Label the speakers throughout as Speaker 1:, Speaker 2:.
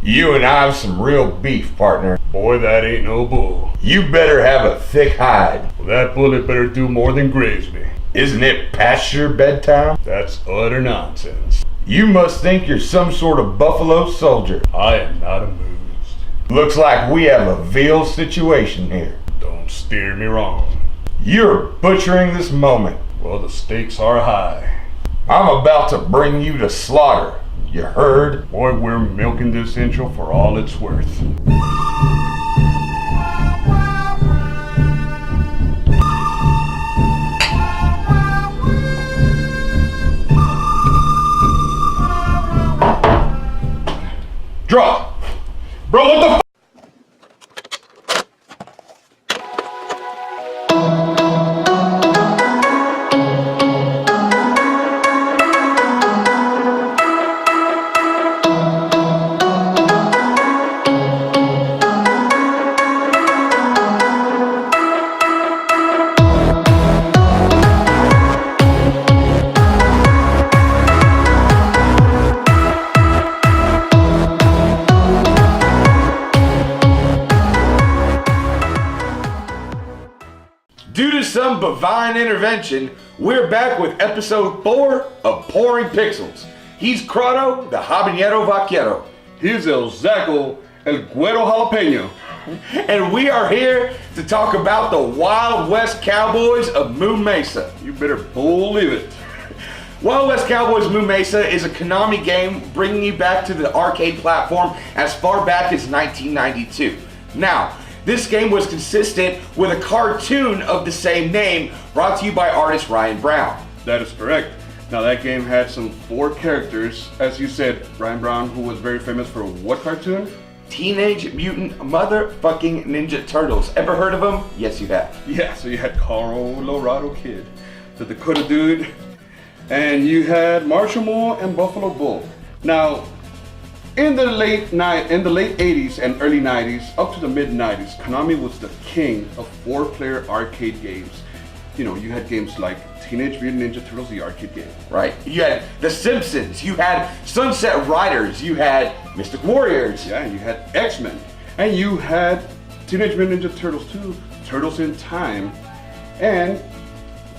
Speaker 1: You and I have some real beef, partner.
Speaker 2: Boy, that ain't no bull.
Speaker 1: You better have a thick hide.
Speaker 2: Well, that bullet better do more than graze me.
Speaker 1: Isn't it past your bedtime?
Speaker 2: That's utter nonsense.
Speaker 1: You must think you're some sort of buffalo soldier.
Speaker 2: I am not amused.
Speaker 1: Looks like we have a veal situation here.
Speaker 2: Don't steer me wrong.
Speaker 1: You're butchering this moment.
Speaker 2: Well, the stakes are high.
Speaker 1: I'm about to bring you to slaughter. You heard?
Speaker 2: Boy, we're milking this intro for all it's worth.
Speaker 1: Draw! Bro, what the f? Due to some bovine intervention, we're back with episode 4 of Pouring Pixels. He's Crotto, the habanero vaquero.
Speaker 2: Here's El Zaco, El Güero Jalapeno.
Speaker 1: And we are here to talk about the Wild West Cowboys of Moo Mesa.
Speaker 2: You better believe it.
Speaker 1: Wild West Cowboys of Moo Mesa is a Konami game bringing you back to the arcade platform as far back as 1992. Now, this game was consistent with a cartoon of the same name brought to you by artist Ryan Brown.
Speaker 2: That is correct. Now that game had some 4 characters. As you said, Ryan Brown, who was very famous for what cartoon?
Speaker 1: Teenage Mutant Motherfucking Ninja Turtles. Ever heard of them? Yes, you have.
Speaker 2: Yeah, so you had Colorado Kid, the Dakota Dude, and you had Marshall Moore and Buffalo Bull. Now, in the late 80s and early 90s, up to the mid 90s, Konami was the king of 4-player arcade games. You know, you had games like Teenage Mutant Ninja Turtles, the arcade game.
Speaker 1: Right. You had The Simpsons, you had Sunset Riders, you had Mystic Warriors.
Speaker 2: Yeah, you had X-Men, and you had Teenage Mutant Ninja Turtles 2, Turtles in Time, and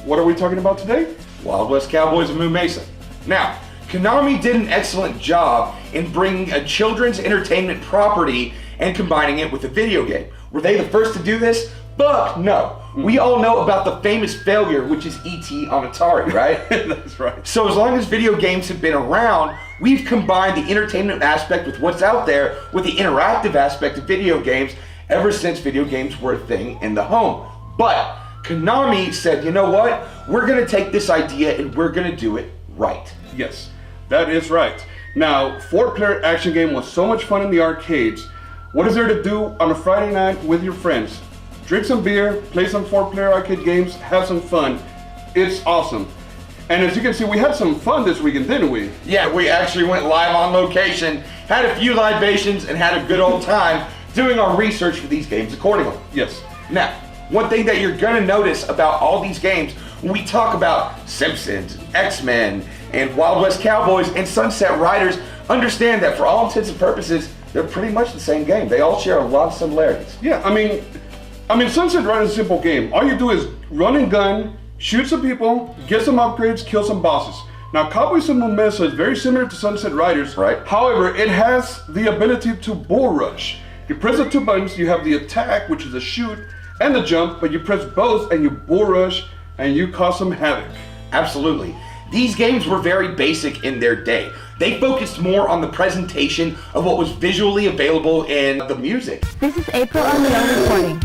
Speaker 2: what are we talking about today?
Speaker 1: Wild West Cowboys of Moo Mesa. Now, Konami did an excellent job in bringing a children's entertainment property and combining it with a video game. Were they the first to do this? Fuck no. We all know about the famous failure, which is E.T. on Atari, right?
Speaker 2: That's right.
Speaker 1: So as long as video games have been around, we've combined the entertainment aspect with what's out there with the interactive aspect of video games ever since video games were a thing in the home. But Konami said, you know what? We're gonna take this idea and we're gonna do it right.
Speaker 2: Yes, that is right. Now, 4-player action game was so much fun in the arcades. What is there to do on a Friday night with your friends? Drink some beer, play some 4-player arcade games, have some fun. It's awesome. And as you can see, we had some fun this weekend, didn't we?
Speaker 1: Yeah, we actually went live on location, had a few libations, and had a good old time doing our research for these games accordingly.
Speaker 2: Yes.
Speaker 1: Now, one thing that you're gonna notice about all these games, when we talk about Simpsons, X-Men, and Wild West Cowboys and Sunset Riders, understand that for all intents and purposes, they're pretty much the same game. They all share a lot of similarities.
Speaker 2: Yeah, I mean, Sunset Riders is a simple game. All you do is run and gun, shoot some people, get some upgrades, kill some bosses. Now, Cowboys of Moo Mesa is very similar to Sunset Riders.
Speaker 1: Right.
Speaker 2: However, it has the ability to bull rush. You press the 2 buttons, you have the attack, which is a shoot, and the jump, but you press both and you bull rush and you cause some havoc.
Speaker 1: Absolutely. These games were very basic in their day. They focused more on the presentation of what was visually available in the music.
Speaker 3: This is April on the own recording.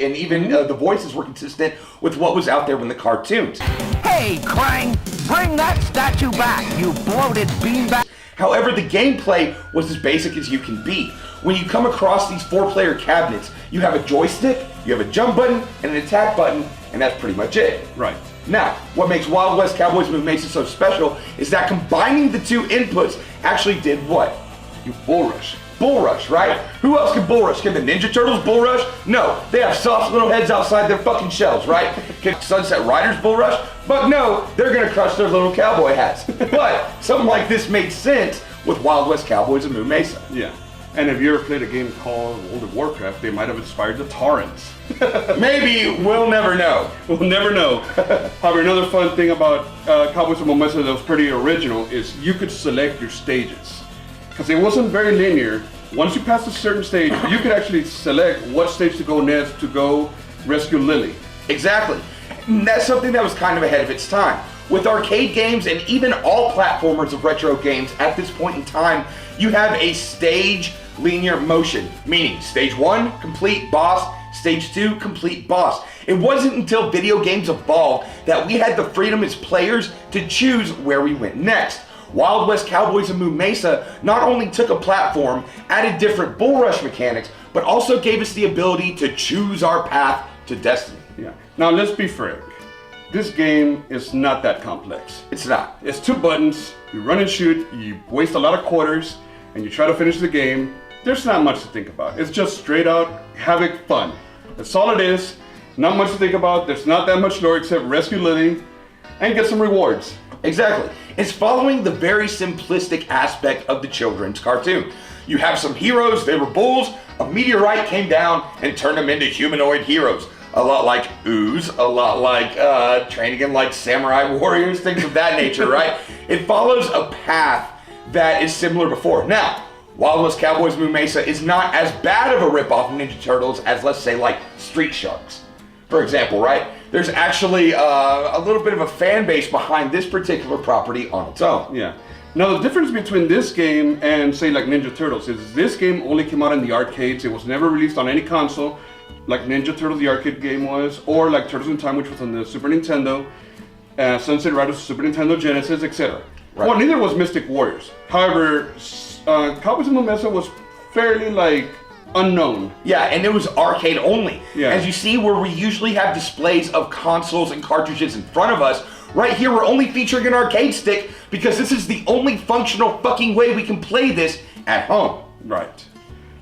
Speaker 1: And even the voices were consistent with what was out there in the cartoons.
Speaker 4: Hey, Krang, bring that statue back, you bloated beanbag.
Speaker 1: However, the gameplay was as basic as you can be. When you come across these 4-player cabinets, you have a joystick, you have a jump button, and an attack button, and that's pretty much it.
Speaker 2: Right.
Speaker 1: Now, what makes Wild West Cowboys of Moo Mesa so special is that combining the 2 inputs actually did what?
Speaker 2: You bull rush.
Speaker 1: Bull Rush, right? Who else can Bull Rush? Can the Ninja Turtles Bull Rush? No, they have soft little heads outside their fucking shells, right? Can Sunset Riders Bull Rush? But no, they're gonna crush their little cowboy hats. But something like this made sense with Wild West Cowboys of Moo Mesa.
Speaker 2: Yeah. And if you ever played a game called World of Warcraft, they might have inspired the Taurans.
Speaker 1: Maybe, we'll never know.
Speaker 2: We'll never know. However, another fun thing about Cowboys of Moo Mesa that was pretty original is you could select your stages. Because it wasn't very linear. Once you passed a certain stage, you could actually select what stage to go next to go rescue Lily.
Speaker 1: Exactly. And that's something that was kind of ahead of its time. With arcade games and even all platformers of retro games at this point in time, you have a stage linear motion, meaning stage 1, complete boss, stage 2, complete boss. It wasn't until video games evolved that we had the freedom as players to choose where we went next. Wild West Cowboys of Moo Mesa not only took a platform, added different bull rush mechanics, but also gave us the ability to choose our path to destiny.
Speaker 2: Yeah. Now let's be frank. This game is not that complex.
Speaker 1: It's not.
Speaker 2: It's 2 buttons, you run and shoot, you waste a lot of quarters, and you try to finish the game. There's not much to think about. It's just straight out havoc fun. That's all it is. Not much to think about. There's not that much lore except rescue Lily and get some rewards.
Speaker 1: Exactly. It's following the very simplistic aspect of the children's cartoon. You have some heroes, they were bulls, a meteorite came down and turned them into humanoid heroes. A lot like Ooze, a lot like training in like samurai warriors, things of that nature, right? It follows a path that is similar before. Now, Wild West Cowboys Moo Mesa is not as bad of a ripoff of Ninja Turtles as, let's say, like Street Sharks, for example, right? There's actually a little bit of a fan base behind this particular property on its own.
Speaker 2: Yeah. Now the difference between this game and say like Ninja Turtles is this game only came out in the arcades. It was never released on any console like Ninja Turtles the arcade game was, or like Turtles in Time, which was on the Super Nintendo, Sunset Riders Super Nintendo Genesis, etc.
Speaker 1: Right.
Speaker 2: Well, neither was Mystic Warriors. However, Cowboys of Moo Mesa was fairly like unknown.
Speaker 1: Yeah, and it was arcade only.
Speaker 2: Yeah.
Speaker 1: As you see, where we usually have displays of consoles and cartridges in front of us, right here we're only featuring an arcade stick because this is the only functional fucking way we can play this at home.
Speaker 2: Right.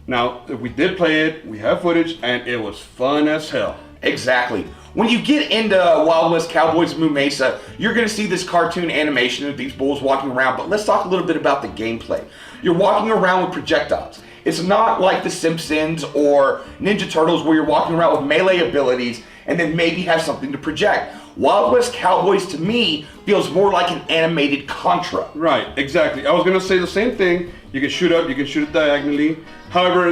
Speaker 2: Now, we did play it, we have footage, and it was fun as hell.
Speaker 1: Exactly. When you get into Wild West Cowboys of Moo Mesa, you're going to see this cartoon animation of these bulls walking around, but let's talk a little bit about the gameplay. You're walking around with projectiles. It's not like The Simpsons or Ninja Turtles where you're walking around with melee abilities and then maybe have something to project. Wild West Cowboys, to me, feels more like an animated Contra.
Speaker 2: Right, exactly. I was going to say the same thing. You can shoot up, you can shoot it diagonally. However,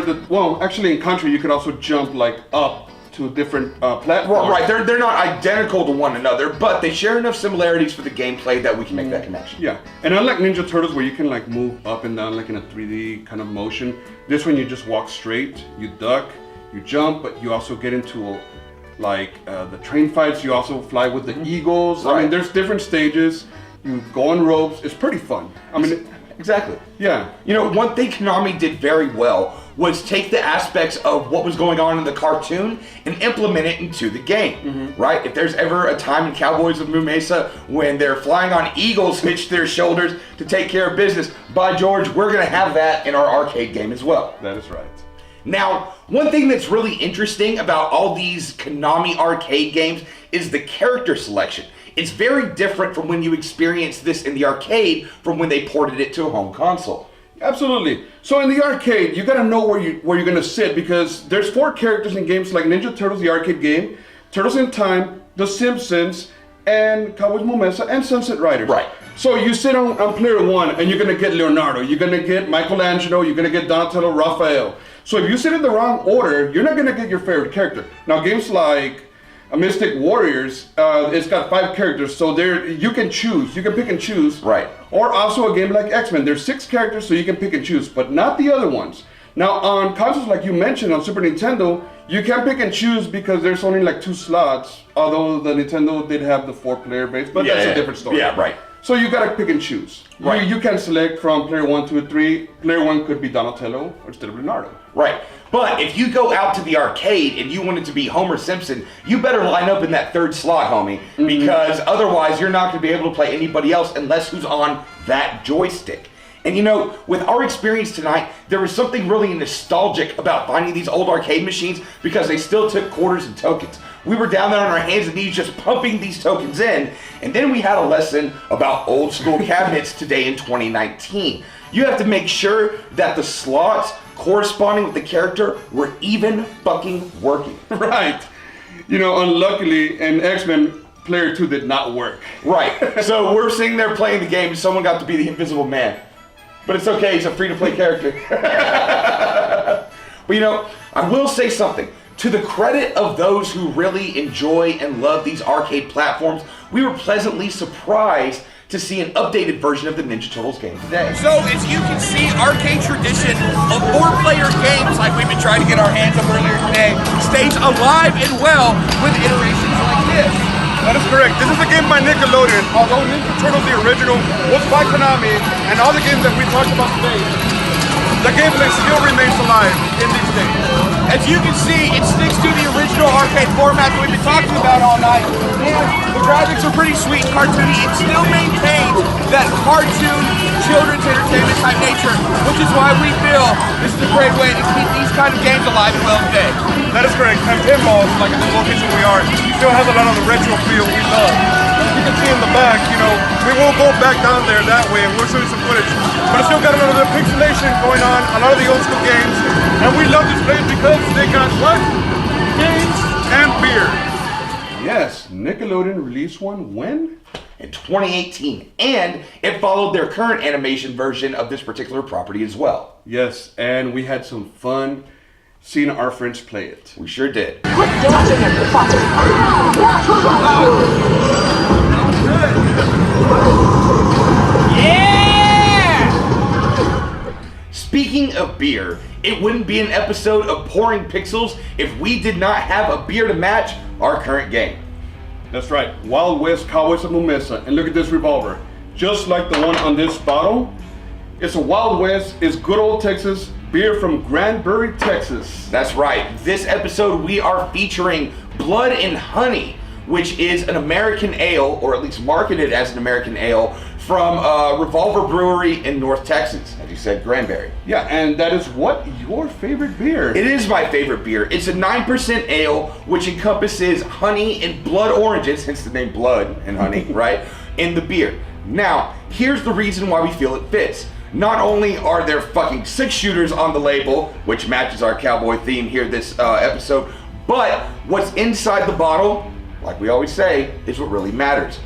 Speaker 2: actually in Contra, you could also jump like up to different platforms.
Speaker 1: Right, they're not identical to one another, but they share enough similarities for the gameplay that we can make that connection.
Speaker 2: Yeah, and unlike Ninja Turtles where you can like move up and down like in a 3D kind of motion, this one you just walk straight, you duck, you jump, but you also get into like the train fights, you also fly with the eagles.
Speaker 1: Right.
Speaker 2: I mean, there's different stages, you go on ropes, it's pretty fun. I mean,
Speaker 1: exactly.
Speaker 2: Yeah.
Speaker 1: You know, one thing Konami did very well was take the aspects of what was going on in the cartoon and implement it into the game, right? If there's ever a time in Cowboys of Moo Mesa when they're flying on eagles hitched to their shoulders to take care of business, by George, we're gonna have that in our arcade game as well.
Speaker 2: That is right.
Speaker 1: Now, one thing that's really interesting about all these Konami arcade games is the character selection. It's very different from when you experience this in the arcade from when they ported it to a home console.
Speaker 2: Absolutely. So in the arcade, you gotta know where you're gonna sit because there's 4 characters in games like Ninja Turtles, the arcade game, Turtles in Time, The Simpsons, and Cowboys Moo Mesa, and Sunset Riders.
Speaker 1: Right.
Speaker 2: So you sit on player 1 and you're gonna get Leonardo, you're gonna get Michelangelo, you're gonna get Donatello, Raphael. So if you sit in the wrong order, you're not gonna get your favorite character. Now games like Mystic Warriors, it's got 5 characters, so you can choose, you can pick and choose.
Speaker 1: Right.
Speaker 2: Or also a game like X-Men, there's 6 characters, so you can pick and choose, but not the other ones. Now on consoles like you mentioned on Super Nintendo, you can pick and choose because there's only like 2 slots, although the Nintendo did have the 4-player base, but that's a different story.
Speaker 1: Yeah, right.
Speaker 2: So you gotta pick and choose.
Speaker 1: Right.
Speaker 2: You can select from player 1, 2, 3. Player 1 could be Donatello instead of Leonardo.
Speaker 1: Right. But if you go out to the arcade and you want it to be Homer Simpson, you better line up in that 3rd slot, homie, because otherwise you're not going to be able to play anybody else unless who's on that joystick. And you know, with our experience tonight, there was something really nostalgic about finding these old arcade machines because they still took quarters and tokens. We were down there on our hands and knees just pumping these tokens in, and then we had a lesson about old school cabinets today in 2019. You have to make sure that the slots corresponding with the character were even fucking working.
Speaker 2: Right. You know, unluckily, an X-Men Player 2 did not work.
Speaker 1: Right. So we're sitting there playing the game and someone got to be the Invisible Man. But it's okay, he's a free-to-play character. But you know, I will say something. To the credit of those who really enjoy and love these arcade platforms, we were pleasantly surprised to see an updated version of the Ninja Turtles game today.
Speaker 5: So as you can see, arcade tradition of 4-player games like we've been trying to get our hands on earlier today stays alive and well with iterations like this.
Speaker 6: That is correct. This is a game by Nickelodeon. Although Ninja Turtles, the original, was by Konami, and all the games that we talked about today, the gameplay still remains alive in these days.
Speaker 5: As you can see, it sticks to the original arcade format that we've been talking about all night. And the graphics are pretty sweet and cartoony. It still maintains that cartoon, children's entertainment type nature, which is why we feel this is a great way to keep these kind of games alive and well today.
Speaker 6: That is correct. And pinballs, like in the location we are, still has a lot of the retro feel we love. As you can see in the back, you know, we won't go back down there that way, and we'll show you some footage. But it's still got a lot of the pixelation going on, a lot of the old school games, and we love this place because they got what? Games and beer.
Speaker 2: Yes, Nickelodeon released one when?
Speaker 1: In 2018, and it followed their current animation version of this particular property as well.
Speaker 2: Yes, and we had some fun seeing our friends play it.
Speaker 1: We sure did. Speaking of beer, it wouldn't be an episode of Pouring Pixels if we did not have a beer to match our current game.
Speaker 2: That's right, Wild West Cowboys of Moo Mesa. And look at this revolver. Just like the one on this bottle, it's a Wild West, it's good old Texas beer from Granbury, Texas.
Speaker 1: That's right. This episode we are featuring Blood and Honey, which is an American ale, or at least marketed as an American ale, from Revolver Brewery in North Texas. As you said, Granbury.
Speaker 2: Yeah, and that is what? Your favorite beer?
Speaker 1: It is my favorite beer. It's a 9% ale, which encompasses honey and blood oranges, hence the name Blood and Honey, right, in the beer. Now, here's the reason why we feel it fits. Not only are there fucking 6 shooters on the label, which matches our cowboy theme here this episode, but what's inside the bottle, like we always say, is what really matters.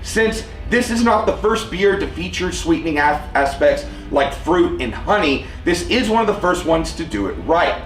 Speaker 1: Since this is not the first beer to feature sweetening aspects like fruit and honey, this is one of the first ones to do it right.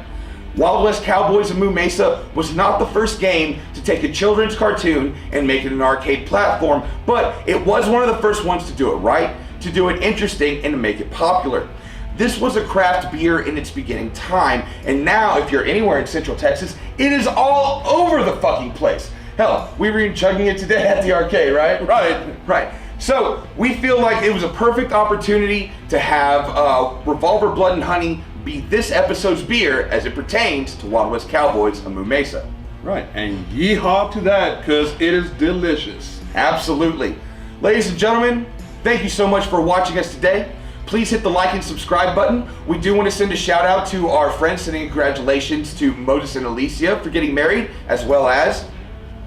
Speaker 1: Wild West Cowboys of Moo Mesa was not the first game to take a children's cartoon and make it an arcade platform, but it was one of the first ones to do it right, to do it interesting, and to make it popular. This was a craft beer in its beginning time, and now if you're anywhere in Central Texas, it is all over the fucking place. Hell, we were chugging it today at the arcade, right? Right. So we feel like it was a perfect opportunity to have Revolver Blood and Honey be this episode's beer as it pertains to Wild West Cowboys of Moo Mesa.
Speaker 2: Right, and yeehaw to that, because it is delicious.
Speaker 1: Absolutely. Ladies and gentlemen, thank you so much for watching us today. Please hit the like and subscribe button. We do want to send a shout out to our friends, sending congratulations to Moses and Alicia for getting married, as well as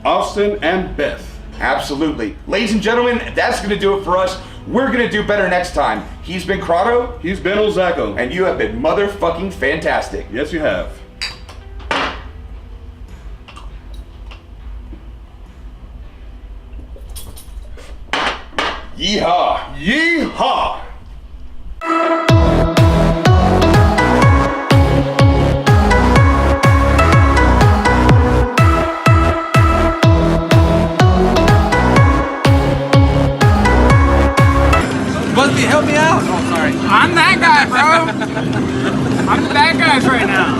Speaker 2: Austin and Beth.
Speaker 1: Absolutely. Ladies and gentlemen, that's going to do it for us. We're going to do better next time. He's been Crotto.
Speaker 2: He's been Ozaco.
Speaker 1: And you have been motherfucking fantastic.
Speaker 2: Yes, you have.
Speaker 1: Yeehaw.
Speaker 2: Yeehaw!
Speaker 5: Busby, help me out. Oh, sorry. I'm that guy, bro. I'm the bad guys right now.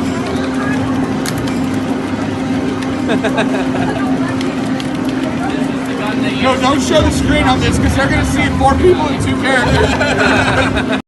Speaker 5: No, don't show the screen on this because they're going to see 4 people and 2 characters.